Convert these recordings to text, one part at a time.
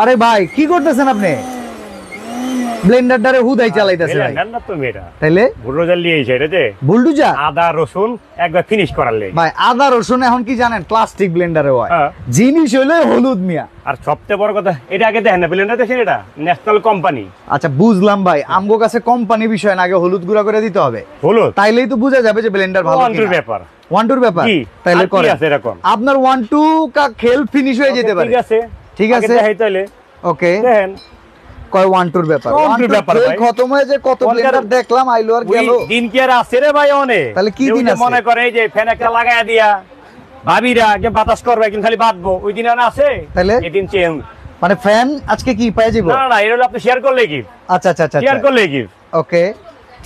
আরে ভাই কি করতেছেন আপনি? ব্লেন্ডারটারে হুদাই চালাইতেছে ভাই। ব্লেন্ডার না তো এটা। তাইলে বুলডোজার লিয়েছে এটাতে। বুলডোজার আদা রসুন একবার ফিনিশ করার লাগে। ভাই আদা রসুন এখন কি জানেন প্লাস্টিক ব্লেন্ডারে হয়। হ্যাঁ। জিনিস হইলে হলুদ মিয়া। আর সবচেয়ে বড় কথা এটা আগে দেখেন না ব্লেন্ডার দেখেন এটা ন্যাশনাল কোম্পানি। আচ্ছা বুঝলাম ভাই, আমগো কাছে কোম্পানি বিষয় না, আগে হলুদ গুঁড়া করে দিতে হবে। হলুদ তাইলেই তো বোঝা যাবে যে ব্লেন্ডার ভালো ওয়ান টু কিনা। ব্যাপার। ওয়ান টুর ব্যাপার তাইলে আর কি করে আছে এরকম? আপনার 1 2 কা খেল ফিনিশ হয়ে যেতে পারে। ঠিক আছে ঠিক আছে আগে দেখাই তাইলে ওকে দেখেন কয় 1 2 ব্যাপার। 1 2 ব্যাপার ভাই। খতম হয়ে যে কত ব্লেন্ডার দেখলাম আইলো আর গেল। দিন কি আর আছে রে ভাই অনেক। তাহলে কি দিন আছে? মনে করে এই যে ফ্যান একটা লাগায়া দিয়া ভাবিরা যে বাতাস করবে একদিন খালি বাঁধবো ওই দিন আর আছে। তাহলে এদিন চেঞ্জ মানে ফ্যান আজকে কি পাই যাব? না না এটা হলো আপনি শেয়ার করলে কি? আচ্ছা আচ্ছা আচ্ছা শেয়ার করলে কি? ওকে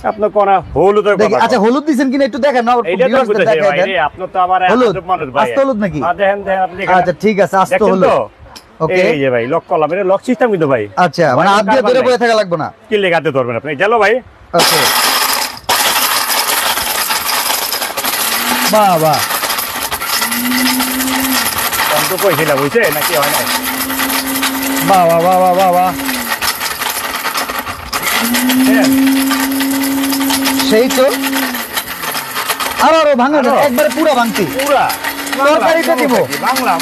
আপনি কোন হলুদের দেখি কথা আচ্ছা হলুদ দিবেন কিনা একটু দেখেন না এইটা তো ভিউয়ার্স বুঝতে দেখাই ভাই দেন। রে আপনি তো আমার হলুদ আদব মানুষ ভাই। আস্ত হলুদ নাকি? দেখেন দেখেন আপনি দেখেন। আচ্ছা ঠিক আছে আস্ত দেখছেন হলুদ তো? ওকে এই যে ভাই লক করলাম এটা লক সিস্টেম কিন্তু ভাই। আচ্ছা মানে হাত দিয়ে ধরে বসে থাকা লাগবে না। কি লেগাতে ধরবেন আপনি চলো ভাই। ওকে বাহ বাহ কত কইছিলা বুঝছে নাকি হয় না? বাহ বাহ বাহ বাহ বাহ বাহ সেই তো আরো ভাঙা আরো? একবারে পুরো ভাঙতি পুরা তরকারিতে দিব। বাংলাম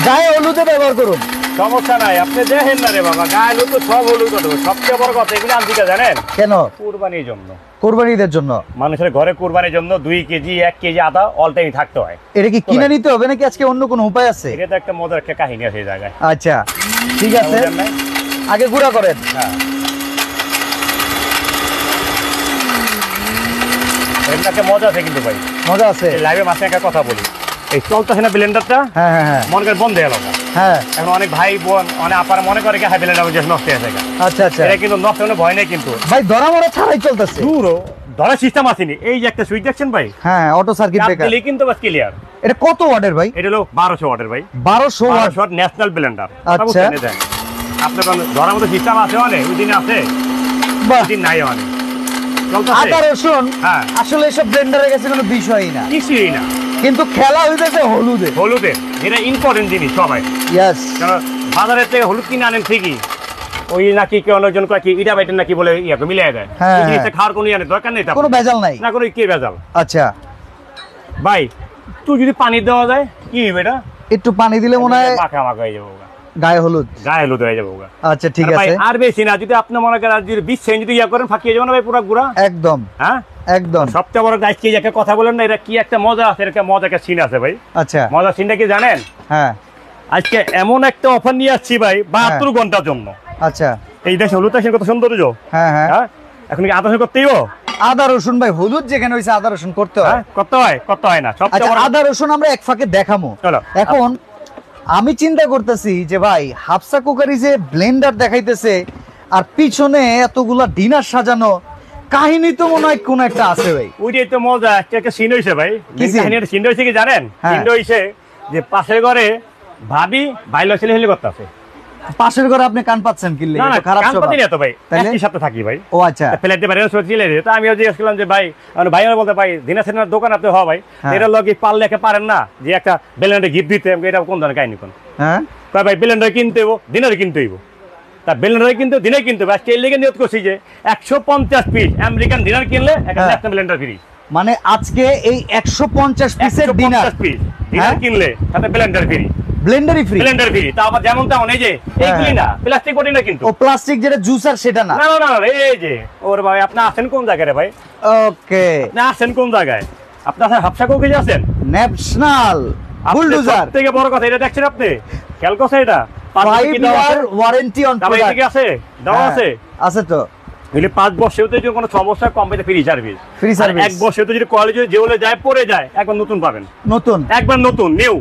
গায়ে হলুদে ব্যবহার করুন। সমস্যা নাই আপনি দেখেন না রে বাবা গায়ে হলুদ তো সব হলুদ কথা সবচেয়ে বড় কথা এগুলো আনতে জানেন কেন? কুরবানির জন্য। কোরবানিদের জন্য মানুষের ঘরে কুরবানির জন্য 2 কেজি 1 কেজি আদা অল টাইম থাকতে হয়। এটা কি কিনে নিতে হবে নাকি আজকে অন্য কোনো উপায় আছে? এটা তো একটা মজার একটা কাহিনী আছে এই জায়গায়। আচ্ছা ঠিক আছে বুঝলেন নাই? আগে গুঁড়া করেন। হ্যাঁ এর একটা মজা আছে কিন্তু ভাই। মজা আছে। এই লাইভে মাসে একটা কথা বলি এই চলতেছে না ব্লেন্ডারটা হ্যাঁ হ্যাঁ হ্যাঁ মনে করে বন্ধ হয়ে গেল। হ্যাঁ এখন অনেক ভাই বোন অনেক আপার মনে করে কি হ্যাঁ ব্লেন্ডার নষ্ট হয়ে যায়। আচ্ছা আচ্ছা এটা কিন্তু নষ্ট হলে ভয় নেই কিন্তু ভাই ধরা মরা ছাড়াই চলতেছে। দূরও ধরার সিস্টেম আসেনি। এই যে একটা সুইচ দেখছেন ভাই হ্যাঁ অটো সার্কিট ব্রেকার দিলেই কিন্তু বাস ক্লিয়ার। এটা কত ওয়াটের ভাই? এটা হলো 1200 ওয়াটের ভাই। 1200 ওয়াট 1200 ওয়াট ন্যাশনাল ব্লেন্ডার। আচ্ছা। আপনার কোন ধরার মতো সিস্টেম আছে অনেক ওই দিন আছে বাহ ওই দিন নাই অনেক আদা রসুন হ্যাঁ আসলে এসব ব্লেন্ডারের কাছে কোনো বিষয়ই না কিছুই না কিন্তু খেলা হইতেছে হলুদে। হলুদের এটা ইম্পর্টেন্ট জিনিস সবাই। ইয়েস কারণ বাজারের থেকে হলুদ কিনে আনেন ঠিকই ওই নাকি কেউ অনেকজন কয় কি ইটা বাইটেন নাকি বলে ইয়াকে মিলিয়ে দেয়। হ্যাঁ, এই জিনিসটা হ্যাঁ। খাওয়ার কোনো ইয়ানের দরকার নেই তো কোনো ভেজাল নাই। না কোনো কি ভেজাল। আচ্ছা ভাই তুই যদি পানি দেওয়া যায় কি হবে এটা একটু পানি দিলে মনে হয় মাখা মাখা হয়ে যাবো গায়ে হলুদ। গায়ে হলুদ হয়ে যাবো। আচ্ছা ঠিক ভাই আছে আর বেশি না যদি আপনি মনে করেন যদি 20 সেন্ট যদি ইয়া করেন ফাঁকিয়ে যাবেন ভাই পুরো গুড়া একদম হ্যাঁ একদম। সবচেয়ে বড় গাছ কি একটা কথা বলেন না এটা কি একটা মজা আছে এটা মজা একটা সিন আছে ভাই। আচ্ছা মজা সিনটা কি জানেন? হ্যাঁ আজকে এমন একটা অফার নিয়ে আসছি ভাই 72 ঘন্টার জন্য। আচ্ছা এই দেশে হলুদ আসেন কত সৌন্দর্য হ্যাঁ হ্যাঁ হ্যাঁ এখন কি আদা করতেই আদা রসুন ভাই হলুদ যেখানে হইছে আদা রসুন করতে হয়। করতে হয় না সবচেয়ে আচ্ছা বড় আদা রসুন আমরা এক ফাঁকে দেখামো। চলো। এখন আমি চিন্তা করতেছি যে ভাই হাফসা কুকারি যে ব্লেন্ডার দেখাইতেছে আর পিছনে এতগুলা ডিনার সাজানো কাহিনী তো মনে হয় কোন একটা আছে ভাই। ওইটাই তো মজা একটা সিন হইছে ভাই। কি scene? কাহিনীর সিন হইছে কি জানেন? হ্যাঁ। সিন হইছে যে পাশের ঘরে ভাবি বাইলো ছেলে হেলি করতেছে। পাশের ঘরে আপনি কান পাচ্ছেন কি না না খারাপ কান স্বভাব। পাতি না তো ভাই তাইলে? একই সাথে থাকি ভাই। ও আচ্ছা ফ্ল্যাটে বাইরে চলে যেত তো আমিও জিজ্ঞেস করলাম যে ভাই ভাই আমার বলতে ভাই দিনা সেনার দোকান আপনি হওয়া ভাই হ্যাঁ। এটা লগে পারলে একে পারেন না যে একটা ব্লেন্ডার গিফট দিতে এটা কোন ধরনের কাহিনী কোন হ্যাঁ কয় ভাই ব্লেন্ডার কিনতে হইব দিনারে কিনতে হইব তা ব্লেন্ডার কিন্তু দিনে কিনতে হবে আজকে এই লেগে নিয়ত করছি যে 150 পিস আমেরিকান ডিনার কিনলে একটা ব্লেন্ডার ফ্রি। মানে আজকে এই 150 পিসের ডিনার 150 পিস ডিনার কিনলে সাথে ব্লেন্ডার ফ্রি। ব্লেন্ডারই ফ্রি। ব্লেন্ডার ফ্রি তা আবার যেমন তেমন এই যে এইগুলি না প্লাস্টিক বডি না কিন্তু ও প্লাস্টিক যেটা জুসার সেটা না। না না না এই যে ওর ভাই আপনি আছেন কোন জায়গায় রে ভাই? ওকে আপনি আছেন কোন জায়গায়? আপনি হাফসা কোকে আছেন ন্যাশনাল বুলডোজার থেকে বড় কথা এটা দেখছেন আপনি খেয়াল করছেন এটা 5 ইয়ার ওয়ারেন্টি অন প্রোডাক্ট ঠিক আছে দাও আছে আছে তো হইলে 5 বছরেও যদি কোনো সমস্যা কমবে ফ্রি সার্ভিস। ফ্রি সার্ভিস 1 বছরে যদি কলেজে যেগুলো যায় পড়ে যায় একবার নতুন পাবেন। নতুন একবার নতুন নিউ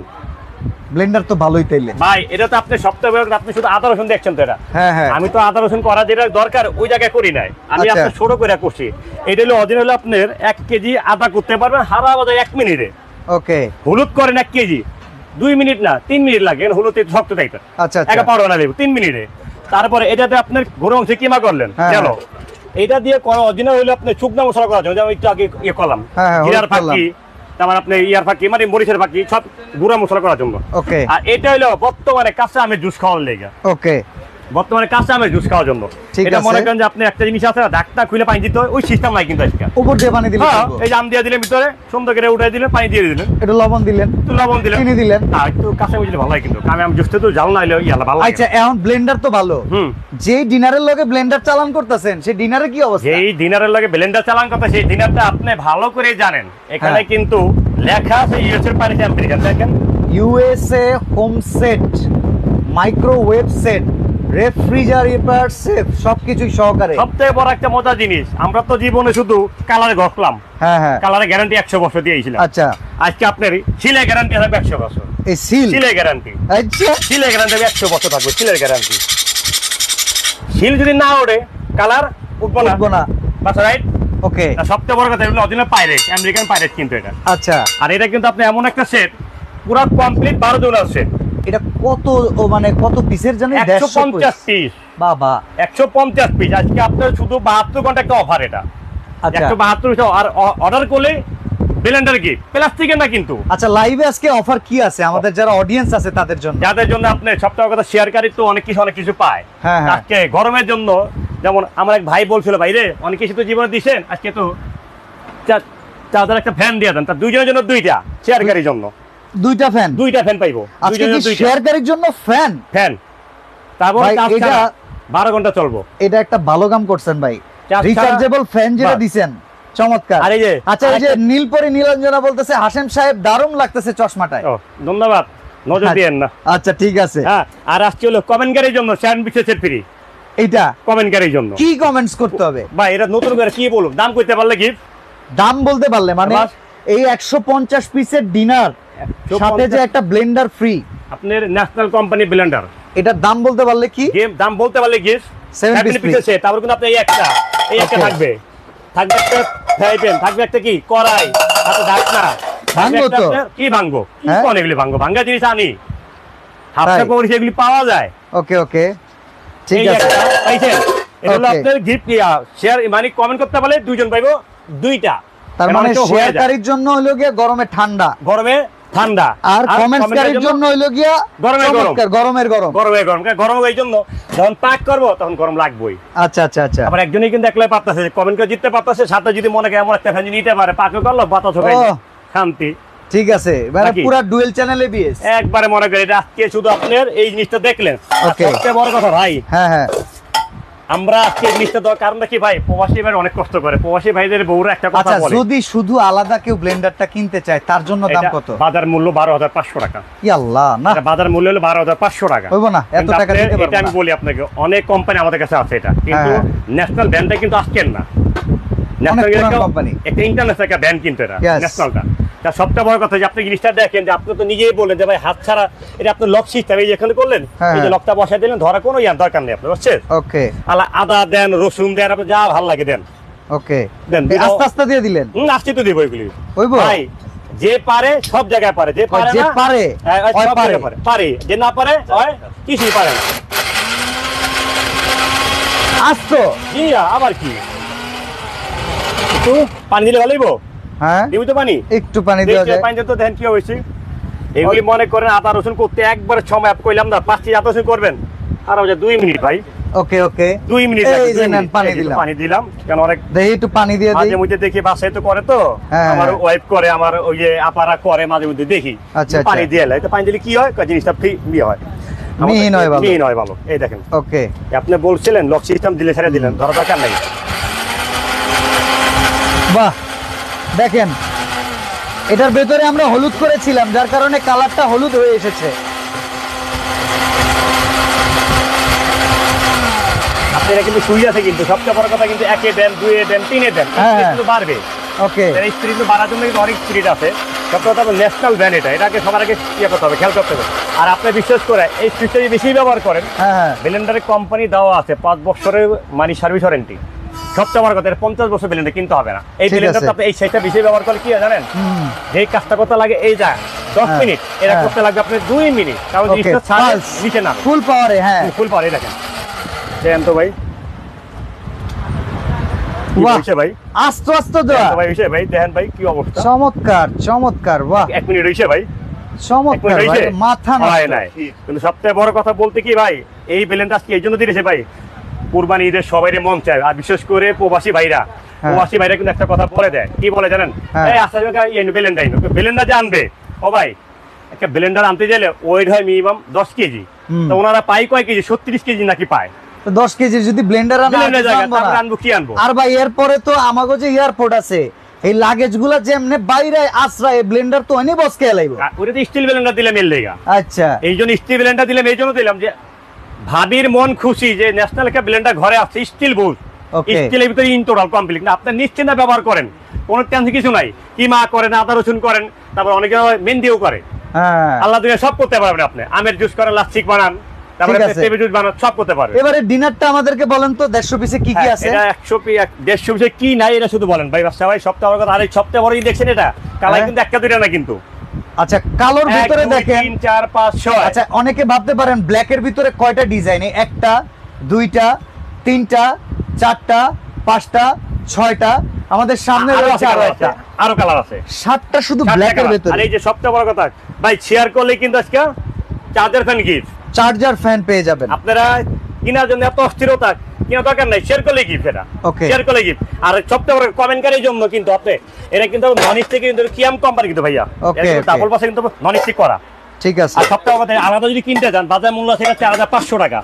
ব্লেন্ডার তো ভালোই তাইলে ভাই এটা তো আপনি সপ্তাহে আপনি শুধু আদা রসুন দেখছেন তো এটা। হ্যাঁ হ্যাঁ আমি তো আদা রসুন করা যেটা দরকার ওই জায়গায় করি নাই আমি আচ্ছা। আপনার ছোট করে করছি। এটা হলো অরিজিনাল আপনার 1 কেজি আদা করতে পারবেন হারা বাজার 1 মিনিটে। ওকে হলুদ করেন 1 কেজি 2 মিনিট না 3 মিনিট লাগে হলুদ শক্ত টাইপের। আচ্ছা একটা আচ্ছা পাউডার লাগবে 3 মিনিটে। তারপরে এটাতে আপনার গরু অংশে কিমা করলেন হ্যাঁ, চলো এটা দিয়ে করা অরিজিনাল হইলো আপনি শুকনো মশলা করার জন্য যেমন একটু আগে ইয়ে করলাম হ্যাঁ, হ্যাঁ, জিরার হলুদ করলাম। ফাঁকি তারপর আপনি ইয়ার ফাঁকি মানে মরিচের ফাঁকি সব গুঁড়া মশলা করার জন্য। ওকে আর এটা হলো বর্তমানে কাঁচা আমের জুস খাওয়ার লেগে। ওকে বর্তমানে কাঁচা আমের জুস খাওয়ার জন্য। ঠিক এটা আছে। মনে করেন যে আপনি একটা জিনিস আছে না, ডাকটা খুলে পানি দিতে হয়, ওই সিস্টেম নাই কিন্তু আজকে। উপর দিয়ে পানি দিলে হ্যাঁ, চলবে? এই যে আম দিয়ে দিলেন ভিতরে, সুন্দর করে উঠাই দিলেন, পানি দিয়ে দিলেন, একটু লবণ দিলেন, একটু লবণ দিলেন, চিনি দিলেন। না একটু কাঁচা বুঝলে ভালো হয়, কিন্তু আমি জুসতে তো জাল না হলে ইয়ালা ভালো লাগে। আচ্ছা, এখন ব্লেন্ডার তো ভালো, হুম, যেই ডিনারের লগে ব্লেন্ডার চালান করতেছেন সেই ডিনারে কি অবস্থা? যেই ডিনারের লাগে ব্লেন্ডার চালান কথা, সেই ডিনারটা আপনি ভালো করে জানেন। এখানে হ্যাঁ। কিন্তু লেখা আছে ইউএস এর পানি আমেরিকান, দেখেন USA home set, microwave set, refrigerator safe, সবকিছুই সহকারে। সবথেকে বড় একটা মজার জিনিস, আমরা তো জীবনে শুধু কালারে ঘষলাম, হ্যাঁ হ্যাঁ, কালারে গ্যারান্টি 100 বছর দিয়েছিলাম। আচ্ছা, আজকে আপনার সিলে গ্যারান্টি থাকবে 100 বছর। এই সিল, সিলে গ্যারান্টি, আচ্ছা, সিলে গ্যারান্টি 100 বছর থাকবে, সিলের গ্যারান্টি। সিল যদি না ওঠে কালার উঠবো না, উঠবো না। বাস রাইট। ওকে, সবচেয়ে বড় কথা, এগুলো অরিজিনাল পাইরেট, আমেরিকান পাইরেট কিন্তু এটা। আচ্ছা, আর এটা কিন্তু আপনি এমন একটা সেট, পুরো কমপ্লিট 12 জনের সেট, এটা কত মানে কত পিসের জানি? 150 পিস, বাবা, 150 পিস। আজকে আপনার শুধু 72 ঘন্টা একটা অফার, এটা আচ্ছা 172। আর অর্ডার করলে ব্লেন্ডার গিফট, প্লাস্টিকের না কিন্তু। আচ্ছা, লাইভে আজকে অফার কি আছে আমাদের যারা অডিয়েন্স আছে তাদের জন্য? যাদের জন্য আপনি সবচেয়ে কথা শেয়ারকারী তো অনেক কিছু পায়। হ্যাঁ, হ্যাঁ। আজকে গরমের জন্য, যেমন আমার এক ভাই বলছিল, ভাই রে অনেক কিছু তো জীবনে দিছেন, আজকে তো চার্জার একটা ফ্যান দিয়ে দেন, তার দুইজনের জন্য দুইটা, শেয়ারকারীর জন্য দুইটা ফ্যান, দুইটা ফ্যান পাইবো। আজকে কি শেয়ারকারীর জন্য ফ্যান? ফ্যান, তারপর ভাই, এটা 12 ঘন্টা চলবো। এটা একটা ভালো কাম করছেন ভাই, চার্জ রিচার্জেবল ফ্যান যেটা বাহ। দিছেন, চমৎকার। আর এই যে আচ্ছা, এই যে নীলপরি নীলাঞ্জনা বলতেছে হাশেম সাহেব দারুণ লাগতেছে চশমাটায়। ও, ধন্যবাদ, নজর দিয়েন না। আচ্ছা, ঠিক আছে। হ্যাঁ, আর আসছে হলো কমেন্টকারীর জন্য স্যান্ডউইচের সেট ফ্রি, এইটা কমেন্টকারীর জন্য। কি কমেন্টস করতে হবে ভাই এটা নতুন করে কি বলুন, দাম কইতে পারলে গিফট, দাম বলতে পারলে মানে বাস। এই 150 পিসের ডিনার সাথে যে একটা ব্লেন্ডার ফ্রি, আপনার ন্যাশনাল কোম্পানি ব্লেন্ডার, এটার দাম বলতে পারলে কি? গেম দাম বলতে পারলে গিফট 7 piece পিসের সেট। তারপর কিন্তু আপনি এই একটা Okay. থাকবে, থাকবে একটা ফ্রাই প্যান, থাকবে একটা কি কড়াই, হাতে ঢাকনা, থাকবে ভাঙবো একটা তো? আপনার- কি ভাঙবো, কি হ্যাঁ? কোন এগুলি ভাঙবো, ভাঙ্গা জিনিস আনি হাফটা তাই? করে সেগুলি পাওয়া যায়। ওকে ওকে, ঠিক এই আছে। একটা, পাইছেন? এটা হলো Okay. আপনার গিফট, শেয়ার মানে কমেন্ট করতে পারলে দুইজন পাইবো দুইটা। তার এর মানে কেউ হয়ে যায়। শেয়ারকারীর জন্য হইলো গিয়া গরমে ঠান্ডা, গরমে ঠান্ডা, আর কমেন্টসকারীর জন্য হইলো গিয়া গরমে গরম। চমৎকার, গরমের গরম। গরমে গরম, গরম এই জন্য যখন পাক করবো তখন গরম লাগবেই। আচ্ছা আচ্ছা আচ্ছা, আবার একজনই কিন্তু একলাই পারতেছে, কমেন্ট করে জিততে পারতেছে, সাথে যদি মনে করে এমন একটা ফ্যান নিতে পারে, পাকে করলো বাতাস হবে, ও। শান্তি। ঠিক আছে, মানে নাকি? পুরা ডুয়েল চ্যানেলে বিএস। একবারে মনে করে এটা আজকে শুধু আপনার এই জিনিসটা দেখলেন। আর Okay. সবচেয়ে বড় কথা ভাই, হ্যাঁ হ্যাঁ, আমরা আজকে এই জিনিসটা দেওয়ার কারণটা কি ভাই, প্রবাসী ভাই অনেক কষ্ট করে, প্রবাসী ভাইদের বউরা একটা কথা আচ্ছা, বলে, যদি শুধু আলাদা কেউ ব্লেন্ডারটা কিনতে চায় তার জন্য দাম এটা কত? বাজার মূল্য 12,500 টাকা। ই আল্লাহ, না এটা বাজার মূল্য হলো 12,500 টাকা। হইব না, এত কিন্তু টাকা আপনার- দিতে পারবো এটা আমি না। বলি আপনাকে, অনেক কোম্পানি আমাদের কাছে আছে এটা, কিন্তু হ্যাঁ। ন্যাশনাল ব্র্যান্ডটা কিন্তু আজকের না, ন্যাশনাল পুরান একটা company। একটা ইন্টারন্যাশনাল একটা ব্র্যান্ড কিন্তু এটা, Yes. ন্যাশনালটা। তার সবচেয়ে বড় কথা যে আপনি জিনিসটা দেখেন যে আপনি তো নিজেই বললেন যে ভাই হাত ছাড়া এটা আপনি লক সিস্টেম, এই যে এখানে করলেন, হ্যাঁ, এই যে হ্যাঁ। লকটা বসাই দিলেন, ধরা কোনো ইয়ার দরকার নেই আপনার, বুঝছেন? ওকে আদা দেন, রসুন দেন, আপনি যা ভালো লাগে দেন। ওকে, দেন, আস্তে আস্তে দিয়ে দিলেন। আসছি তো দিব এগুলি হইব? ভাই, যে পারে সব জায়গায় পারে, যে পারে যে না পারে, হ্যাঁ, হয় সব পারে। জায়গায় পারে, পারে, যে না পারে হয় কিছুই পারে না। আস্তো, জি, আবার কি একটু পানি দিলে ভালো হইব, হ্যাঁ দিবি তো পানি, একটু পানি দেওয়া যায়। পানি দিতে দেখেন কি হয়েছে। এগুলি মনে করেন আদা রসুন করতে একবার সময় কইলাম না, 5টি আদা রসুন করবেন আর 2 মিনিট ভাই, ওকে ওকে, 2 মিনিট এই লাগবে, যে 2 নেন, মিনিট। পানি এই যে দিলাম। পানি দিলাম, কারণ অনেক দেখি একটু পানি দিয়ে দিই। মাঝে মধ্যে দেখি বাসায় তো করে তো, হ্যাঁ, আমার হ্যাঁ। ওয়াইফ করে, আমার ওই যে আপারা করে, মাঝে মধ্যে দেখি আচ্ছা, পানি আচ্ছা। দিয়ে এলে তো পানি দিলে কি হয়, জিনিসটা ফ্রি হয়, মিহিন হয় ভালো। মিহিন হয় ভালো। এই দেখেন, ওকে, আপনি বলছিলেন লক সিস্টেম দিলে ছেড়ে দিলেন, ধরা দরকার নেই। বাহ, দেখেন এটার ভেতরে আমরা হলুদ করেছিলাম যার কারণে কালারটা হলুদ হয়ে এসেছে। আপনারা কিন্তু সুই আছে, কিন্তু সবচেয়ে বড় কথা কিন্তু 1 দেন, 2 দেন, 3 দেন, হ্যাঁ, কিন্তু বাড়বে। ওকে, এই স্পিরিট বাড়ার জন্য কিন্তু অনেক স্পিরিট আছে। সবচেয়ে কথা ন্যাশনাল ব্র্যান্ড, এটাকে সবার আগে ইয়ে করতে হবে, খেয়াল করতে হবে। আর আপনি বিশ্বাস করে এই স্পিরিটটা যদি বেশি ব্যবহার করেন, হ্যাঁ হ্যাঁ, ব্লেন্ডারের কোম্পানি দেওয়া আছে 5 বছরের মানে সার্ভিস ওয়ারেন্টি। সবচেয়ে বড় কথা, 50 বছর ব্লেন্ডার কিনতে হবে না। এই ঠিক ব্লেন্ডারটা আছে। আপনি এই সাইজটা বেশি ব্যবহার করলে কি হয় জানেন, হুম, যে কাজটা করতে লাগে এই যা 10 হ্যাঁ, মিনিট, এটা হ্যাঁ। করতে লাগবে আপনার 2 মিনিট, কারণ ওকে, জিনিসটা ছাড়ে নিচে না ফুল পাওয়ারে, হ্যাঁ। ফুল পারে। দেখেন দেন তো ভাই, কি বাহ, হইছে ভাই, আস্তে আস্তে দেন দেওয়া, তো ভাই হইছে ভাই, দেখেন ভাই কি অবস্থা, চমৎকার চমৎকার, বাহ। 1 মিনিট হইছে ভাই, চমৎকার ভাই, মাথা হয় নষ্ট। নাই। কিন্তু সবচেয়ে বড় কথা বলতে কি ভাই, এই ব্লেন্ডার আজকে এই জন্য দিয়েছে ভাই, কুরবানি ঈদের সবাই মন চায়, আর বিশেষ করে প্রবাসী ভাইরা কিন্তু একটা কথা বলে দেয়, কি বলে জানেন, এই আসলে ব্লেন্ডার যে আনবে, ও ভাই একটা ব্লেন্ডার আনতে গেলে ওয়েট হয় মিনিমাম 10 কেজি, তো ওনারা পায় কয় কেজি, 36 কেজি নাকি পায়। 10 কেজির যদি ব্লেন্ডার আনবো কি আনবো। আর ভাই এরপরে তো আমাগো যে এয়ারপোর্ট আছে, এই লাগেজ গুলা যেমনে বাইরে আশ্রয় ব্লেন্ডার তো অনেক বসকে লাইব, ওটা তো স্টিল ব্লেন্ডার দিলাম এর লেগা। আচ্ছা, এই জন্য স্টিল ব্লেন্ডার দিলাম, এই জন্য দিলাম যে ভাবির মন খুশি যে ন্যাশনাল একটা ব্লেন্ডার ঘরে আছে, স্টিল বুঝ, স্টিলের ভিতরে ইনটোটাল কমপ্লিট, না আপনি নিশ্চিন্তে ব্যবহার করেন, কোনো টেনশন কিছু নাই। কিমা করেন, আদা রসুন করেন, তারপর অনেকে মেহেন্দিও করে, আল্লাহ দুনিয়া সব করতে পারবেন আপনি। আমের জুস করেন, লাচ্ছি বানান, তারপরে পেঁপে জুস বানান, সব করতে পারবেন। এবারে ডিনারটা আমাদেরকে বলেন তো 150 পিসে কি কি আছে? এটা 150 পিসে কি নাই এটা শুধু বলেন ভাই। বাচ্চা ভাই সপ্তাহ বড় কথা, আর এই সপ্তাহ বড়ই দেখছেন, এটা কালাই কিন্তু একটা দুইটা না কিন্তু। আচ্ছা, কালোর ভিতরে দেখেন 3 4 5 6। আচ্ছা, অনেকে ভাবতে পারেন ব্ল্যাকের ভিতরে কয়টা ডিজাইন, একটা, দুইটা, তিনটা, চারটা, পাঁচটা, ছয়টা, আমাদের সামনে রয়েছে আরো কালার আছে, 7টা শুধু ব্ল্যাকের ভিতরে। আর এই যে সবচেয়ে বড় কথা ভাই, শেয়ার করলে কিন্তু আজকে charger fan gift, charger fan পেয়ে যাবেন। আপনারা কেনার জন্য এত অস্থিরতা কেনা দরকার নাই, শেয়ার করলে গিফট, এটা শেয়ার করলে গিফট। আর সবচেয়ে বড় কমেন্টকারীর জন্য কিন্তু আপনি এটা কিন্তু নন স্টিক, কিন্তু কিয়াম কোম্পানি কিন্তু ভাইয়া, ডাবল পাশে কিন্তু নন স্টিক করা, ঠিক আছে। আর সবচেয়ে বড় আলাদা যদি কিনতে যান, বাজার মূল্য আছে 4500 টাকা।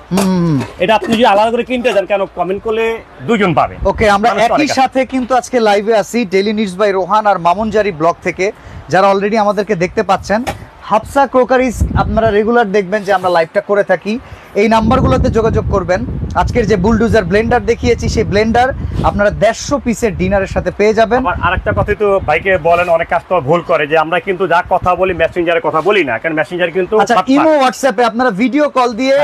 এটা আপনি যদি আলাদা করে কিনতে যান, কেন কমেন্ট করলে দুজন পাবে। ওকে, আমরা একই সাথে কিন্তু আজকে লাইভে আছি ডেইলি নিউজ বাই রোহান আর মামুনজারি ব্লগ থেকে, যারা অলরেডি আমাদেরকে দেখতে পাচ্ছেন। হাফসা ক্রোকারিজ আপনারা রেগুলার দেখবেন যে আমরা লাইভটা করে থাকি, এই নাম্বারগুলোতে যোগাযোগ করবেন। আজকের যে বুলডোজার ব্লেন্ডার দেখিয়েছি, সেই ব্লেন্ডার আপনারা 150 পিসের ডিনারের সাথে পেয়ে যাবেন। আর একটা কথা তো ভাইকে বলেন, অনেক কাস্টমার ভুল করে যে আমরা কিন্তু যা কথা বলি মেসেঞ্জারে কথা বলি না, কারণ মেসেঞ্জার কিন্তু ইমো হোয়াটসঅ্যাপে আপনারা ভিডিও কল দিয়ে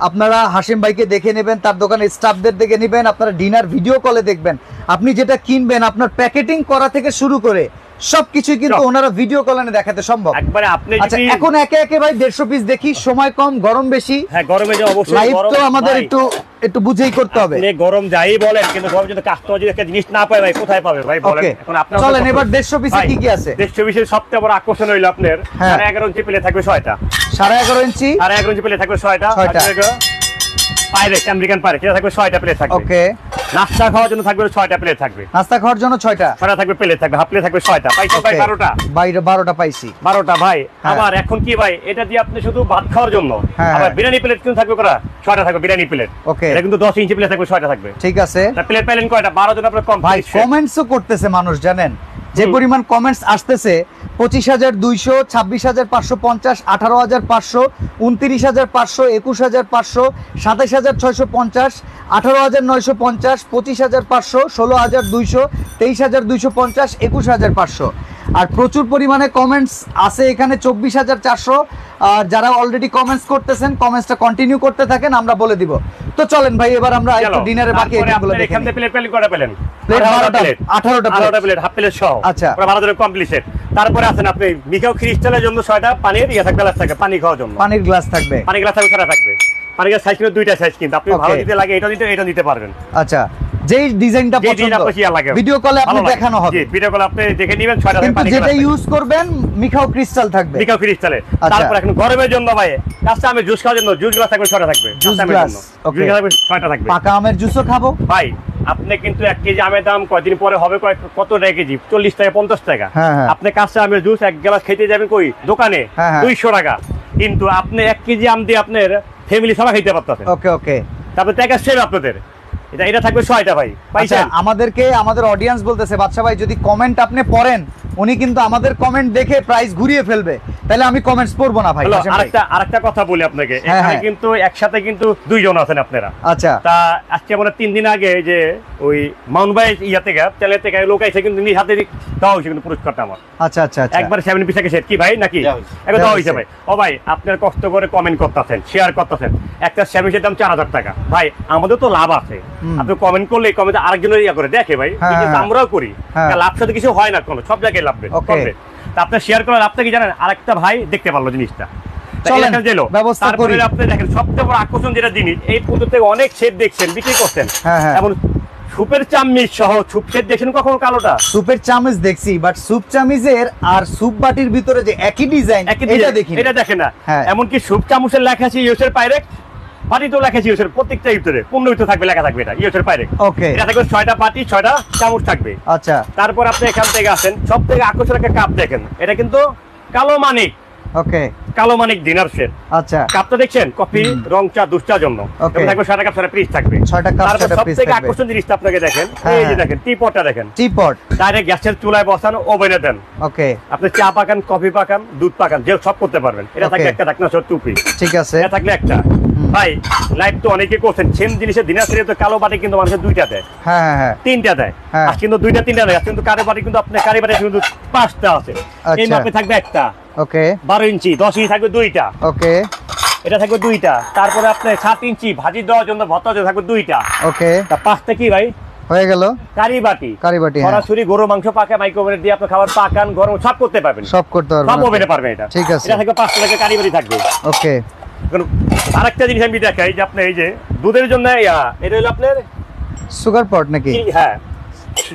আপনারা হাশিম ভাইকে দেখে নেবেন, তার দোকানের স্টাফদের দেখে নেবেন, আপনারা ডিনার ভিডিও কলে দেখবেন। আপনি যেটা কিনবেন, আপনার প্যাকেটিং করা থেকে শুরু করে সবকিছু কিন্তু ওনারা ভিডিও কলে দেখাতে সম্ভব একবারে। আপনি আচ্ছা, এখন একে একে ভাই 150 পিস দেখি, সময় কম, গরম বেশি। হ্যাঁ, গরমে যে অবশ্যই লাইভ তো আমাদের একটু বুঝেই করতে হবে। আপনি গরম যাই বলেন, কিন্তু গরম যদি কাস্টমার যদি একটা জিনিস না পায় ভাই, কোথায় পাবে ভাই বলেন। এখন আপনারা চলেন এবার 150 পিসে কি কি আছে। 150 পিসের সবচেয়ে বড় আকর্ষণ হইলো আপনার 11.5 ইঞ্চি প্লেট থাকবে 6টা, 11.5 ইঞ্চি 11.5 ইঞ্চি প্লেট থাকবে 6টা, পাইরেক্স আমেরিকান পাইরেক্স এটা থাকবে 6টা প্লেট থাকবে। ওকে, নাস্তা খাওয়ার জন্য থাকবে 6টা প্লেট থাকবে, নাস্তা খাওয়ার জন্য 6টা থাকবে প্লেট থাকবে, হাফ প্লেট থাকবে 6টা, পাইছি ভাই 12টা, বাইরে 12টা পাইছি 12টা ভাই। আবার এখন কি ভাই, এটা দিয়ে আপনি শুধু ভাত খাওয়ার জন্য আবার বিরিয়ানি প্লেট কিন্তু থাকবে করা 6টা থাকবে বিরিয়ানি প্লেট। ওকে, এটা কিন্তু 10 ইঞ্চি প্লেট থাকবে 6টা থাকবে, ঠিক আছে। তা প্লেট পাইলেন কয়টা, 12 জন আপনার কম। ভাই কমেন্টসও করতেছে মানুষ, জানেন যে পরিমাণ কমেন্টস আসতেছে, 25,200, 26,550, 18,500, 29,500, 21,500, 27,650, 18,950, 25,500, 16,200, 23,250, 21,500। আর প্রচুর পরিমাণে কমেন্টস আছে এখানে 24,400। আর যারা অলরেডি কমেন্টস করতেছেন, কমেন্টসটা কন্টিনিউ করতে থাকেন, আমরা বলে দিব। তো চলেন ভাই, এবার আমরা একটু ডিনারের বাকি আইটেমগুলো দেখে নিই। প্লেট পেলেন কয়টা পেলেন? প্লেট 18টা প্লেট, হাফ প্লেট সহ। আচ্ছা, 12 জনের কমপ্লিট। তারপরে আছেন আপনি মিকাও ক্রিস্টালের জন্য 6টা পানির থাকবে, গ্লাস থাকবে পানি খাওয়ার জন্য, পানির গ্লাস থাকবে, পানি গ্লাস থাকবে, ছয়টা থাকবে। পানি গ্লাস সাইজ কিন্তু 2টা সাইজ, কিন্তু আপনি ভালো দিতে লাগে এটা নিতে পারবেন। আচ্ছা, যেই ডিজাইনটা পছন্দ ভিডিও কলে আপনি দেখানো হবে, ভিডিও কলে আপনি দেখে নেবেন। 6টা পানি যেটা ইউজ করবেন মিকাও ক্রিস্টাল থাকবে, মিকাও ক্রিস্টালে। তারপর এখন গরমের জন্য ভাই কাঁচা আমের জুস খাওয়ার জন্য জুস গ্লাস থাকবে 6টা থাকবে, জুস গ্লাস। ওকে, 6টা থাকবে। পাকা আমের জুসও খাবো ভাই। আপনি কিন্তু 1 কেজি আমের দাম কয়দিন পরে হবে কত টাকা কেজি? 40 টাকা 50 টাকা। আপনি কাঁচা আমের জুস 1 গ্লাস খেতে যাবেন কই দোকানে 200 টাকা, কিন্তু আপনি 1 কেজি আম দিয়ে আপনার ফ্যামিলি সবাই খেতে পারতেছেন। ওকে ওকে, তারপর টাকা সেভ আপনাদের। এটা থাকবে 6টা ভাই। আমাদেরকে আমাদের অডিয়েন্স বলতেছে, বাদশা ভাই যদি কমেন্ট আপনি পড়েন, উনি কিন্তু আমাদের কমেন্ট দেখে প্রাইস ঘুরিয়ে ফেলবে, তাহলে আমি কমেন্টস পড়বো না ভাই। আরেকটা কথা বলি আপনাকে, এখানে কিন্তু একসাথে কিন্তু 2 জন আছেন আপনারা। আচ্ছা, তা আজকে মানে 3 দিন আগে যে ওই মাউন্ট ভাই তেলের থেকে লোক আইছে, কিন্তু নিজ হাতে দেওয়া হয়েছে কিন্তু পুরস্কারটা আমার। আচ্ছা আচ্ছা, একবার 7 পিস সেট কি ভাই নাকি একবার দেওয়া হয়েছে ভাই। ও ভাই, আপনার কষ্ট করে কমেন্ট করতেছেন, শেয়ার করতেছেন, একটা 7 পিসের দাম 4,000 টাকা ভাই, আমাদের তো লাভ আছে। আপনি কমেন্ট করলে কমেন্ট আরেকজনের করে দেখে ভাই, আমরাও করি, লাভ সাথে কিছু হয় না, কোনো সব জায়গায় লাভ করবে। তা আপনি শেয়ার করার আপনি কি জানেন, আরেকটা ভাই দেখতে পারলো জিনিসটা, তারপরে আপনি দেখেন সবচেয়ে বড় আকর্ষণ যেটা জিনিস, এই পুজো থেকে অনেক সেট দেখছেন, বিক্রি করছেন, এমন সুপের চামচ সহ সুপ সেট দেখছেন কখনো কালোটা? সুপের চামচ দেখছি, বাট সুপ চামচের আর সুপ বাটির ভিতরে যে একই ডিজাইন এটা দেখি এটা দেখেন না। হ্যাঁ। এমনকি সুপ চামচের লেখা আছে ইউএসের পাইরেক্ট, বাটিতেও লেখা আছে ইউএসের, প্রত্যেকটা ভিতরে পূর্ণ ভিতরে থাকবে, লেখা থাকবে এটা ইউএসের পাইরেক্ট। ওকে, এটা থাকবে 6টা বাটি 6টা চামচ থাকবে। আচ্ছা তারপর আপনি এখান থেকে আসেন, সব থেকে আকর্ষণ একটা কাপ দেখেন, এটা কিন্তু কালো মানিক, ওকে কালো মানিক ডিনার সেট। আচ্ছা, কাপটা দেখছেন কফি, রং চা, দুধ চা জন্য। Okay. এবং থাকবে 6টা কাপ 6টা পিস থাকবে। 6টা কাপ তারপর 6টা সব পিস থেকে থাকবে। আকর্ষণ জিনিসটা আপনাকে দেখেন, হ্যাঁ, এই যে হ্যাঁ। দেখেন টিপটটা দেখেন, টিপট, ডাইরেক্ট গ্যাসের চুলায় বসানো, ওভেনে দেন। ওকে আপনি চা পাকান, কফি পাকান, দুধ পাকান, যে সব করতে পারবেন। এটা থাকলে Okay. একটা, থাকলে 2 পিস। ঠিক আছে। এটা থাকলে একটা। ভাই লাইভ তো অনেকে করছেন, সেম জিনিসের দিনার সেটে তো কালো বাটি কিন্তু মানুষের 2টা দেয়, হ্যাঁ হ্যাঁ হ্যাঁ 3টা দেয়। হ্যাঁ। আজ কিন্তু 2টা 3টা দেয়, আজ কিন্তু কারি বাটি কিন্তু আপনার কারি বাটি কিন্তু 5টা আছে। এই আচ্ছা। মাপে থাকবে একটা, ওকে 12 ইঞ্চি, 10 ইঞ্চি থাকবে 2টা। ওকে এটা থাকবে 2টা। তারপরে আপনার 7 ইঞ্চি ভাজি দেওয়ার জন্য ভর্তা দেওয়া থাকবে 2টা। ওকে, তা 5টা কি ভাই? হয়ে গেল কারি বাটি। কারি বাটি, হ্যাঁ। সরাসরি গরু মাংস পাকা মাইক্রোওভেনে দিয়ে আপনি খাবার পাকান, গরম সব করতে পারবেন, সব করতে সব পারবেন। ওভেনে পারবেন এটা। ঠিক আছে। এটা থাকবে 5টা টাকা কারি বাটি থাকবে। ওকে, এখন আরেকটা জিনিস আমি দেখাই, যে আপনি এই যে দুধের জন্য এটা হলো আপনার সুগার পট নাকি? হ্যাঁ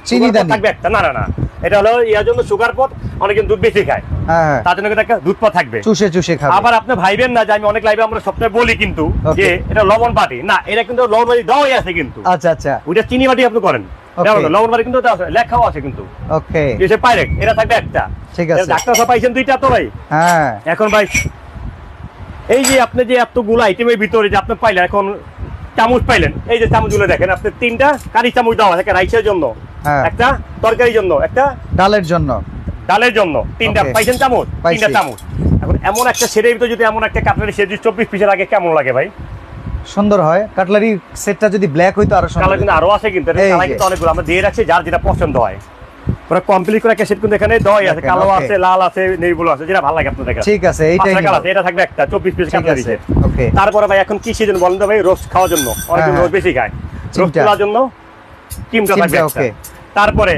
চিনি সুগার পট দানি? থাকবে একটা, না না না, এটা হলো ইয়ার জন্য সুগার পট, অনেকে দুধ বেশি খায়, হ্যাঁ হ্যাঁ, তার জন্য কিন্তু একটা দুধ পট থাকবে। চুষে চুষে খাবে। আবার আপনি ভাইবেন না যে আমি অনেক লাইভে আমরা সবসময় বলি কিন্তু Okay. যে এটা লবণ বাটি, না, এটা কিন্তু লবণ বাটি দেওয়াই আছে কিন্তু, আচ্ছা আচ্ছা, ওইটা চিনি বাটি আপনি করেন। Okay. দেখো, লবণ বাটি কিন্তু দেওয়া আছে, লেখাও আছে কিন্তু, ওকে যে পাইরেক্ট। এটা থাকবে একটা। ঠিক আছে। এটা ডাক্তার সব পাইছেন 2টা তো ভাই। হ্যাঁ এখন ভাই এই যে আপনি যে এতগুলো আইটেমের ভিতরে যে আপনি পাইলেন, এখন চামচ পাইলেন, এই যে চামচগুলো দেখেন, আপনি 3টা কারি চামচ দেওয়া আছে, একটা রাইসের জন্য, হ্যাঁ। একটা তরকারির জন্য, একটা ডালের জন্য। ডালের জন্য, 3টা Okay. পাইছেন চামচ, পাইছি। 3টা চামচ। এখন এমন একটা সেটের ভিতরে যদি এমন একটা কাটলারি সেট 24 পিসের আগে কেমন লাগে ভাই? সুন্দর হয়। কাটলারি সেটটা যদি ব্ল্যাক হইতো আরো সুন্দর কালার কিন্তু আরো আছে কিন্তু, এই কালার যে। কিন্তু অনেকগুলো আমরা দিয়ে রাখছি, যার যেটা পছন্দ হয়। পুরো কমপ্লিট করে একটা সেট কিন্তু এখানে দেওয়াই আছে, দেখেন, কালো okay. আছে, লাল আছে, নেভি ব্লু আছে, যেটা ভালো লাগে আপনাদের কাছে। ঠিক আছে, এইটাই 5টা নিব। কালার আছে, এটা থাকবে একটা 24 পিস ঠিক কাটলারি আছে, সেট। ওকে। তারপরে ভাই এখন কি সিজন বলেন তো ভাই? রোস্ট খাওয়ার জন্য, অনেকে হ্যাঁ, রোস্ট বেশি খায়, রোস্ট চিমটা। করার জন্য চিমটা থাকবে চিমটা, একটা। okay. তারপরে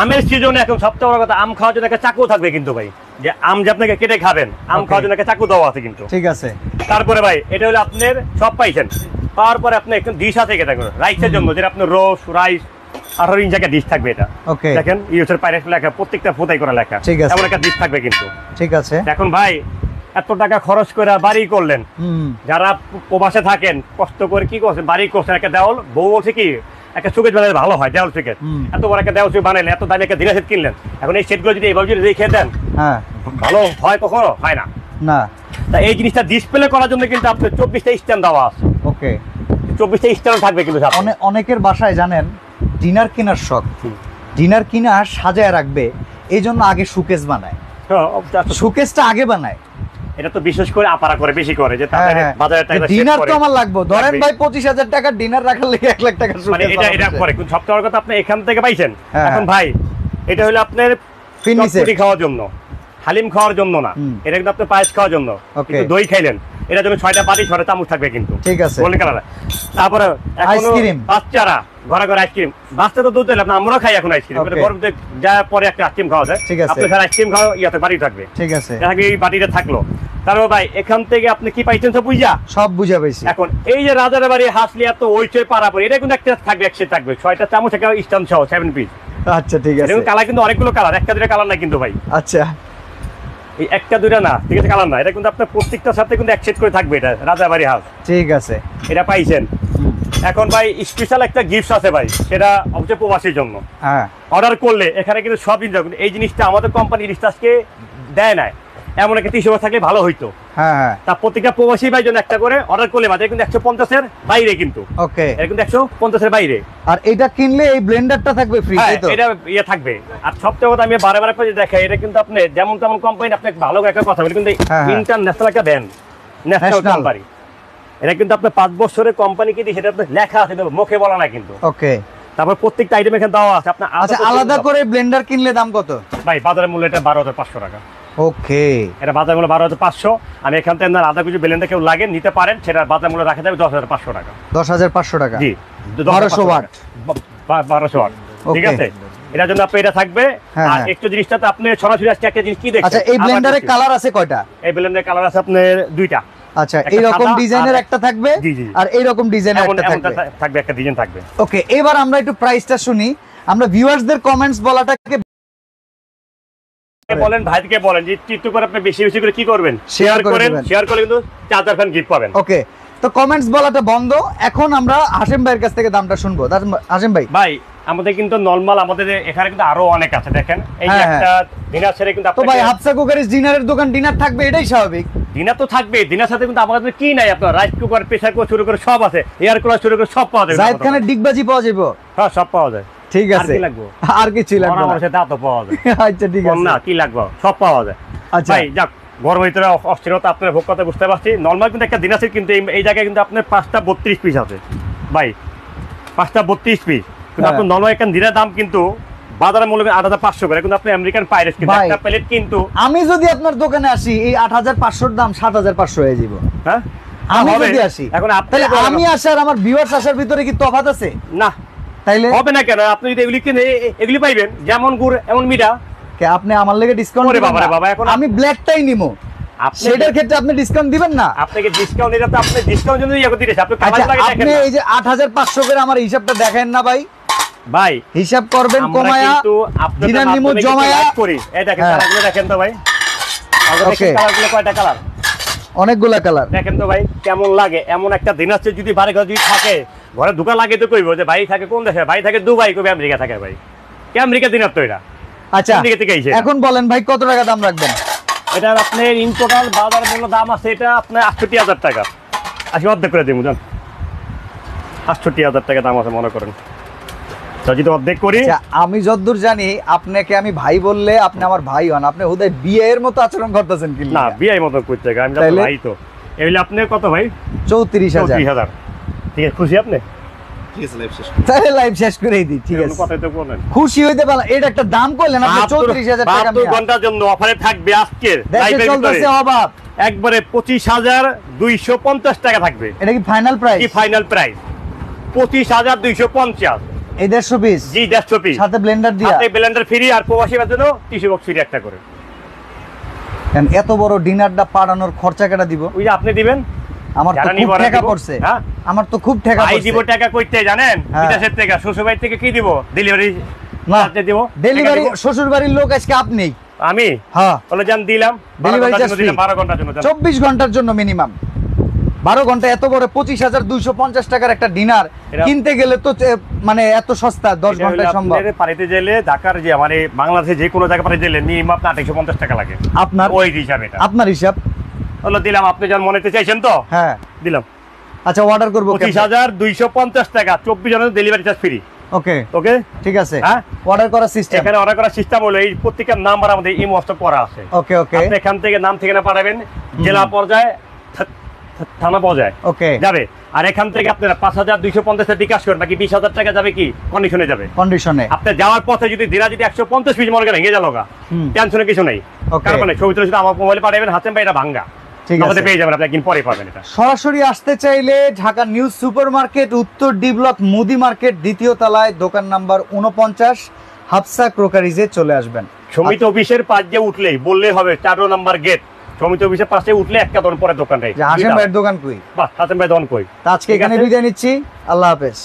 আমের সিজনে এখন সবচেয়ে বড় কথা, আম খাওয়ার জন্য একটা চাকু থাকবে কিন্তু ভাই, যে আম যে আপনাকে কেটে খাবেন, আম Okay. খাওয়ার জন্য একটা চাকু দেওয়া আছে কিন্তু। ঠিক আছে। তারপরে ভাই এটা হলো আপনার সব পাইছেন, পাওয়ার পরে আপনি একদম ডিশ আছে এটা রাইসের জন্য, যেটা আপনার রোস্ট রাইস 18 ইঞ্চ একটা ডিশ থাকবে এটা। Okay. দেখেন ইউএসের পাইরেট লেখা, প্রত্যেকটা ফোটাই করা লেখা, ঠিক আছে। এমন একটা ডিশ থাকবে কিন্তু। ঠিক আছে। এখন ভাই এত টাকা খরচ করে বাড়ি করলেন, হুম, যারা প্রবাসে থাকেন, কষ্ট করে কি করছেন, বাড়ি করছেন, একটা দেওয়াল, বউ বলছে কি একটা সুকেজ বানালে ভালো হয়, দেওয়াল সুকেজ। হুম। এত বড় একটা দেওয়াল সুকেজ বানালেন, এত দামি একটা দিনের সেট কিনলেন, এখন এই সেটগুলো যদি এইভাবে যদি রেখে দেন, হ্যাঁ ভালো হয়? কখনো হয় না। না, তা এই জিনিসটা ডিসপ্লে করার জন্য কিন্তু আপনার 24টা স্ট্যান্ড দেওয়া আছে, ওকে। 24টা স্ট্যান্ড থাকবে কিন্তু সাথে। অনেকের বাসায় জানেন ডিনার কেনার শখ, ডিনার কিনা সাজায় রাখবে, এই জন্য আগে সুকেস বানায়, সুকেসটা আগে বানায়। এটা তো বিশেষ করে আপারা করে, বেশি করে, যে তাদের বাজারের টাকা ডিনার তো আমার লাগবে, ধরেন ভাই 25,000 টাকা ডিনার রাখার লেগে 1 লাখ টাকা মানে এটা এটা করে কিন্তু সবচেয়ে বড় কথা আপনি এখান থেকে পাইছেন। হ্যাঁ, এখন ভাই এটা হলো আপনার ফিনিশে চটপটি খাওয়ার জন্য, হালিম খাওয়ার জন্য না, হুম। এটা কিন্তু আপনি পায়েস খাওয়ার জন্য। Okay. কিন্তু দই খাইলেন, এটার জন্য 6টা বাটি 6টা চামচ থাকবে কিন্তু। ঠিক আছে। Golden colour. তারপরে আইসক্রিম। বাচ্চারা ঘরে ঘরে আইসক্রিম, বাচ্চা তো দুধ দিলে আমরা খাই এখন আইসক্রিম, Okay. গরম যা পরে একটা আইসক্রিম খাওয়া যায়, ঠিক আছে। আপনি খালি আইসক্রিম খাওয়া ইয়াতে বাড়ি থাকবে, ঠিক আছে। এটা থাকবে, এই বাটিটা থাকলো। তারপর ভাই এখান থেকে আপনি কি পাইছেন সব বুঝা? সব বুঝা পাইছি। এখন এই যে রাজার বাড়ি হাসলিয়া তো ওইচই পারাপারি, এটা কিন্তু একটা থাকবে, একসাথে থাকবে 6টা চামচ, একটা স্ট্যান্ড সহ 7 পিস। আচ্ছা ঠিক আছে। এরকম কালার কিন্তু অনেকগুলো কালার, একটা দুটা কালার না কিন্তু ভাই, আচ্ছা এই একটা দুটা না, ঠিক আছে, কালার না, এটা কিন্তু আপনার প্রত্যেকটার সাথে কিন্তু এক সেট করে থাকবে, এটা রাজাবাড়ি হাউস, ঠিক আছে। এটা পাইছেন। এখন ভাই স্পেশাল একটা গিফট আছে ভাই, সেটা অবশ্যই প্রবাসীর জন্য। হ্যাঁ অর্ডার করলে এখানে কিন্তু সব জিনিস কিন্তু এই জিনিসটা আমাদের কোম্পানি জিনিসটা আজকে দেয় নাই, এমন একটা 30 থাকলে ভালো হইতো। হ্যাঁ হ্যাঁ, তা প্রত্যেকটা প্রবাসী ভাই জন্য একটা করে অর্ডার করলে বাজারে কিন্তু 150-এর বাইরে কিন্তু, ওকে। এটা কিন্তু 150-এর বাইরে। আর এটা কিনলে এই ব্লেন্ডারটা থাকবে ফ্রি, হ্যাঁ, তাই তো? এটা ইয়ে থাকবে। আর সবচেয়ে কথা আমি বারে বারে করে দেখাই, এটা কিন্তু আপনি যেমন তেমন কোম্পানি, আপনি ভালো একটা কথা বলি, কিন্তু হ্যাঁ, হ্যাঁ। ইন্টারন্যাশনাল একটা ব্র্যান্ড, ন্যাশনাল National। কোম্পানি, এটা কিন্তু আপনার 5 বছরের কোম্পানি কিন্তু, সেটা আপনার লেখা আছে, কিন্তু মুখে বলা না কিন্তু। ওকে। তারপর প্রত্যেকটা আইটেম এখানে দেওয়া আছে আপনার। আচ্ছা, আলাদা করে ব্লেন্ডার কিনলে দাম কত ভাই? বাজারের মূল্য এটা 12,500 টাকা। ওকে। এটা বাজার মূল্য 12,500। আমি এখান থেকে আলাদা কিছু ব্লেন্ডার কেউ লাগে নিতে পারেন, সেটা বাজার মূল্য রাখা যাবে 10,500 টাকা। 10,500 টাকা। জি, 1200 ওয়াট। 1200 ওয়াট, ঠিক Okay. আছে। এটার জন্য আপনি এটা থাকবে। হ্যাঁ, আর হ্যাঁ। একটু জিনিসটা তো আপনি সরাসরি আজকে একটা জিনিস কি দেখছেন। আচ্ছা, এই ব্লেন্ডারের কালার আছে কয়টা? এই ব্লেন্ডারের কালার আছে আপনার 2টা। আচ্ছা, একটা এইরকম সাদা ডিজাইনের আর- একটা থাকবে জি, জি। আর এইরকম ডিজাইনের এমন একটা এমনটা থাকবে। থাকবে, একটা ডিজাইন থাকবে। ওকে, এবার আমরা একটু প্রাইসটা শুনি। আমরা ভিউয়ার্সদের কমেন্টস বলাটাকে বলেন ভাইকে বলেন যে টিকটক করে আপনি বেশি বেশি করে কি করবেন, Share শেয়ার করে করেন, দিবেন। শেয়ার করলে কিন্তু চার্জার ফ্যান গিফট পাবেন। ওকে, তো কমেন্টস বলাটা বন্ধ, এখন আমরা হাশেম ভাইয়ের কাছ থেকে দামটা শুনবো। হাশেম ভাই, ভাই আমাদের কিন্তু নরমাল, আমাদের এখানে কিন্তু আরো অনেক আছে, দেখেন এই যে হ্যাঁ, একটা ডিনার সেরে কিন্তু তো ভাই হাফসা কুকারের ডিনারের দোকান ডিনার থাকবে, এটাই স্বাভাবিক। ডিনার তো থাকবে, ডিনার সাথে কিন্তু আমাদের কি নাই, আপনার রাইস কুকার, প্রেসার কুকার শুরু করে সব আছে, এয়ার কুলার শুরু করে সব পাওয়া যায়। জায়েদ খানের ডিগবাজি পাওয়া যাবে? হ্যাঁ, সব পাওয়া যায়। ঠিক আর আছে, কি লাগবে? আর কিছু লাগবে না। আমার সাথে দাঁতও পাওয়া যায়। আচ্ছা ঠিক কম আছে, না, কি লাগবে, সব পাওয়া যায়। আচ্ছা ভাই যাক, গরমের ভিতরে অস্থিরতা আপনার ভোগ করতে বুঝতে পারছি। নর্মাল কিন্তু একটা দিন আছে, কিন্তু এই জায়গায় কিন্তু আপনার 5টা 32 পিস আছে ভাই, 5টা 32 পিস। কিন্তু হ্যাঁ। আপনার নর্মাল একটা দিনের দাম কিন্তু বাজারের মূল্য 8500 করে, কিন্তু আপনি আমেরিকান পাইরেটস কিন্তু ভাই, একটা প্লেট কিন্তু, আমি যদি আপনার দোকানে আসি এই 8500 দাম 7500 হয়ে যাব। হ্যাঁ আমি হবে। যদি আসি এখন আপনি তাহলে বলেন, আমি আসার আমার ভিউয়ার্স আসার ভিতরে কি তফাৎ আছে? না তাইলে হবে না কেন, আপনি যদি এগুলি কিনে এগুলি পাইবেন, যেমন গুড় এমন মিঠা। কে আপনি আমার লেগে ডিসকাউন্ট ওরে দিবেন বাবা রে না? বাবা, এখন আমি ব্ল্যাকটাই নিমো, আপনি সেটার ক্ষেত্রে আপনি ডিসকাউন্ট দিবেন না? আপনাকে ডিসকাউন্ট দিলে তো আপনি ডিসকাউন্ট জন্য ইয়ে করে দিয়েছে, আপনি আচ্ছা, কামাই লাগে দেখেন আপনি না। এই যে 8500 করে আমার হিসাবটা দেখেন না ভাই, ভাই হিসাব করবেন আমরা কমায়া কিন্তু আপনাদের দিনার নিমো মাধ্যমে কিন্তু জমায়া। লাইভ করি। এই দেখেন হ্যাঁ। কালারগুলো দেখেন তো ভাই, Okay. কালারগুলো কয়টা কালার অনেকগুলা কালার। দেখেন তো ভাই কেমন লাগে। এমন একটা দিন আছে, যদি বাড়ি ঘর যদি থাকে, ঘরে দোকান লাগে তো কইবো যে ভাই থাকে কোন দেশে, ভাই থাকে দুবাই, কইবে আমেরিকা থাকে ভাই, কি আমেরিকা দিনার তো এটা। আচ্ছা আমেরিকা থেকে আইছে। এখন বলেন ভাই কত টাকা দাম রাখবেন? এটা আপনার ইন টোটাল বাজার মূল্য দাম আছে এটা আপনার 68000 টাকা। আসি অর্ধেক করে দিব, জান 68000 টাকা দাম আছে মনে করেন, তো যদি অর্ধেক করি। আচ্ছা, আমি যতদূর জানি আপনাকে আমি ভাই বললে আপনি আমার ভাই হন, আপনি হুদায় বিয়ের মতো আচরণ করতেছেন কি না বিআই মতো করতে গেলে আমি তাইলে? ভাই তো এগুলি আপনার কত ভাই? 34000। 34000। ঠিক আছে, খুশি আপনি? তাহলে লাইভ শেষ করেই দিই, ঠিক আছে? কথাই তো বলেন, খুশি হইতে পারলাম, এটা একটা দাম করলেন আপনি 34000 টাকা 72 নিয়ে। ঘন্টার জন্য অফারে থাকবে আজকের দেশে লাইভের ভিতরে চলতেছে অভাব, একবারে 25250 টাকা থাকবে। এটা কি ফাইনাল প্রাইস? কি ফাইনাল প্রাইস 25250। এই 150 পিস জি 150 পিস, সাথে ব্লেন্ডার দিয়া। সাথে ব্লেন্ডার ফ্রি, আর প্রবাসীদের জন্য টিস্যু বক্স ফ্রি একটা করে। কারণ এত বড় ডিনারটা পাড়ানোর খরচা কেটে দিব? ওই যে আপনি দিবেন, আমার তো যারা খুব নিবো ওরা টাকা দিব। পড়ছে, হ্যাঁ? আমার তো খুব টাকা ভাই দিব পড়ছে। টাকা কইতে জানেন, হ্যাঁ। বিদেশের থেকে শ্বশুর বাড়ি থেকে কি দিব, ডেলিভারি না, দিব, ডেলিভারি টাকা দিব। শ্বশুর বাড়ির লোক আজকে আপনি। আমি হ্যাঁ, বলে যান দিলাম, 12 Delivery ঘন্টার charge জন্য দিলাম, free। 12 ঘন্টার জন্য যান। 24 ঘন্টার জন্য মিনিমাম, 12 ঘন্টা এত বড় 25250 টাকার একটা ডিনার এটা- কিনতে গেলে তো মানে এত সস্তা 10 এটা ঘন্টায় হলো সম্ভব। আপনার পানিতে গেলে ঢাকার যে মানে বাংলাদেশে যে কোনো জায়গায় পানিতে গেলে মিনিমাম আপনার 850 টাকা লাগে আপনার ওই হিসাবে। এটা আপনার হিসাব? হলো দিলাম, আপনি যখন মনেতে চাইছেন তো হ্যাঁ, দিলাম আচ্ছা অর্ডার করব। 25250 টাকা, 24 জনের ডেলিভারি চার্জ ফ্রি। ওকে, ওকে, ঠিক আছে, হ্যাঁ? অর্ডার করার সিস্টেম। এখানে অর্ডার করার সিস্টেম হলো এই প্রত্যেকটা নাম্বার আমাদের ইমো হোয়াটসঅ্যাপ করা আছে। ওকে ওকে আপনি এখান থেকে নাম ঠিকানা পাঠাবেন, জেলা পর্যায়ে, থানা পর্যায়ে ওকে, যাবে। আর এখান থেকে আপনারা 5250 টাকা বিকাশ করেন, বাকি 20000 টাকা যাবে কি কন্ডিশনে যাবে। কন্ডিশনে। আপনি যাওয়ার পথে যদি দিনা যদি 150 পিস মনে করেন ভেঙে গেল, হুম। টেনশনের কিছু নেই। Okay. কারণ মানে ছবি তুলে শুধু আমার মোবাইলে পাঠাবেন, হাতেন ভাই এটা ভাঙ্গা, ঠিক আছে। আমাদের পেয়ে যাবেন, আপনি একদিন পরে পাবেন এটা। সরাসরি আসতে চাইলে ঢাকা নিউ সুপার মার্কেট, উত্তর ডি ব্লক, মুদি মার্কেট, দ্বিতীয় তলায়, দোকান নাম্বার 49, হাফসা ক্রোকারিজে চলে আসবেন। সমিতি অফিসের পাশ দিয়ে উঠলেই বললেই হবে 4 নম্বর গেট, সমিতি অফিসের পাশে উঠলে একটা দোকান পরে দোকানটাই যে হাসেম ভাইয়ের দোকান কই? বাহ, হাতেন ভাই দোকান কই। তা আজকে ঠিক এখানে আছে। বিদায় নিচ্ছি, আল্লাহ হাফেজ।